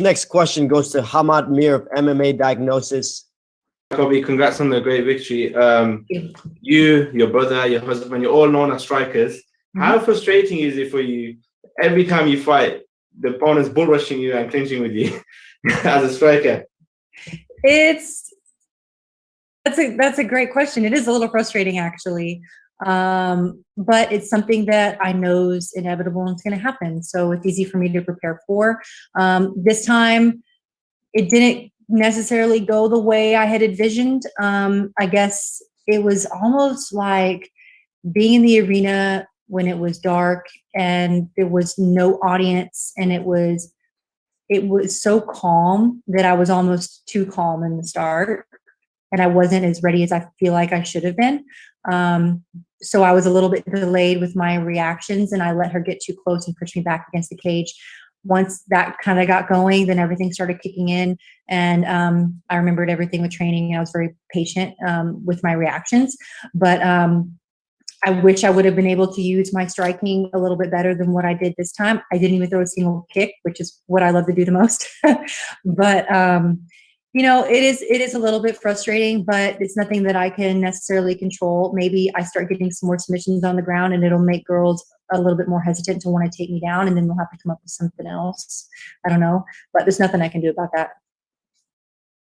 Next question goes to Hamad Mir of MMA Diagnosis. Colbey, congrats on the great victory. You, your brother, your husband, you're all known as strikers. How frustrating is it for you every time you fight, the opponent's bull rushing you and clinching with you as a striker? That's a great question. It is a little frustrating, actually. But it's something that I know is inevitable and it's going to happen. So it's easy for me to prepare for. This time, it didn't necessarily go the way I had envisioned. I guess it was almost like being in the arena when it was dark and there was no audience, and it was so calm that I was almost too calm in the start, and I wasn't as ready as I feel like I should have been. So I was a little bit delayed with my reactions, and I let her get too close and push me back against the cage. Once that kind of got going, then everything started kicking in, and I remembered everything with training, and I was very patient with my reactions. But I wish I would have been able to use my striking a little bit better than what I did this time. I didn't even throw a single kick, which is what I love to do the most. But you know, it is a little bit frustrating, but it's nothing that I can necessarily control. Maybe I start getting some more submissions on the ground, and it'll make girls a little bit more hesitant to want to take me down, and then we'll have to come up with something else. I don't know, but there's nothing I can do about that.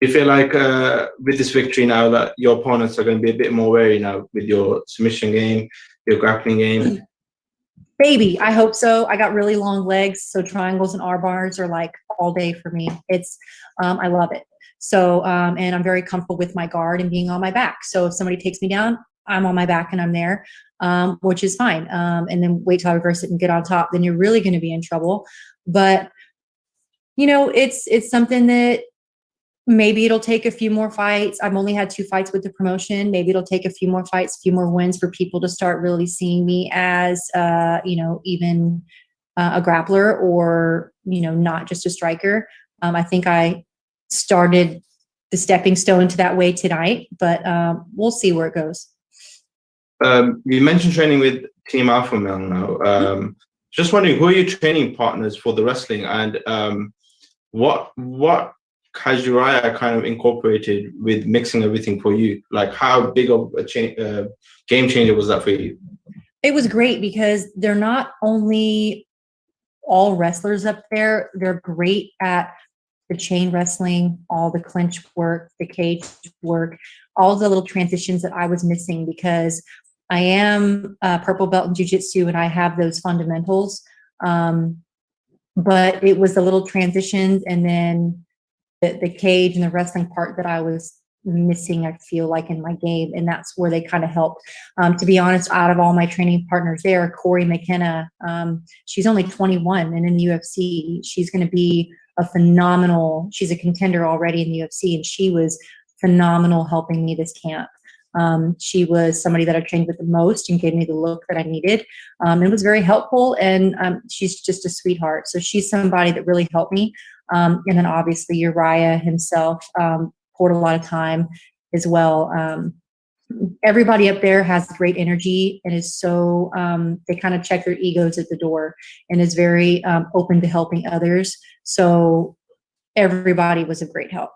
You feel like with this victory now that your opponents are going to be a bit more wary now with your submission game, your grappling game? Maybe. I hope so. I got really long legs, so triangles and R bars are like all day for me. It's I love it. So and I'm very comfortable with my guard and being on my back. So if somebody takes me down, I'm on my back and I'm there, which is fine. And then wait till I reverse it and get on top, then you're really going to be in trouble. But you know, it's something that maybe it'll take a few more fights. I've only had 2 fights with the promotion. Maybe it'll take a few more fights, a few more wins for people to start really seeing me as, you know, even a grappler, or, you know, not just a striker. I think I started the stepping stone to that way tonight, but we'll see where it goes. You mentioned training with Team Alpha Male now. Just wondering, who are your training partners for the wrestling, and what has Urijah kind of incorporated with mixing everything for you? Like, how big of a game changer was that for you? It was great because they're not only all wrestlers up there, they're great at the chain wrestling, all the clinch work, the cage work, all the little transitions that I was missing, because I am a purple belt in jiu-jitsu and I have those fundamentals. But it was the little transitions and then the cage and the wrestling part that I was missing, I feel like, in my game. And that's where they kind of helped. To be honest, out of all my training partners there, Corey McKenna, she's only 21 and in the UFC. She's going to be she's a contender already in the UFC, and she was phenomenal helping me this camp. She was somebody that I trained with the most and gave me the look that I needed. It was very helpful, and she's just a sweetheart. So she's somebody that really helped me. And then obviously Urijah himself poured a lot of time as well. Everybody up there has great energy and is so, they kind of check their egos at the door and is very open to helping others. So everybody was a great help.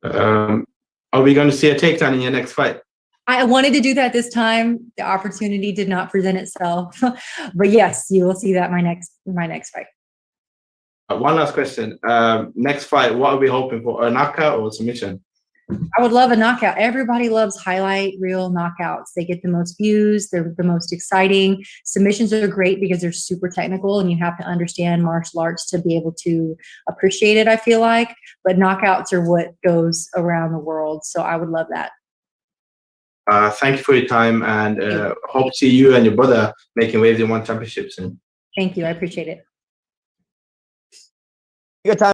Are we going to see a takedown in your next fight? I wanted to do that this time. The opportunity did not present itself, but yes, you will see that my next fight. One last question. Next fight, what are we hoping for? A knockout or a submission? I would love a knockout. Everybody loves highlight reel knockouts. They get the most views. They're the most exciting. Submissions are great because they're super technical and you have to understand martial arts to be able to appreciate it, I feel like. But knockouts are what goes around the world. So I would love that. Thank you for your time, and hope to see you and your brother making waves in one championship soon. Thank you. I appreciate it. Good time.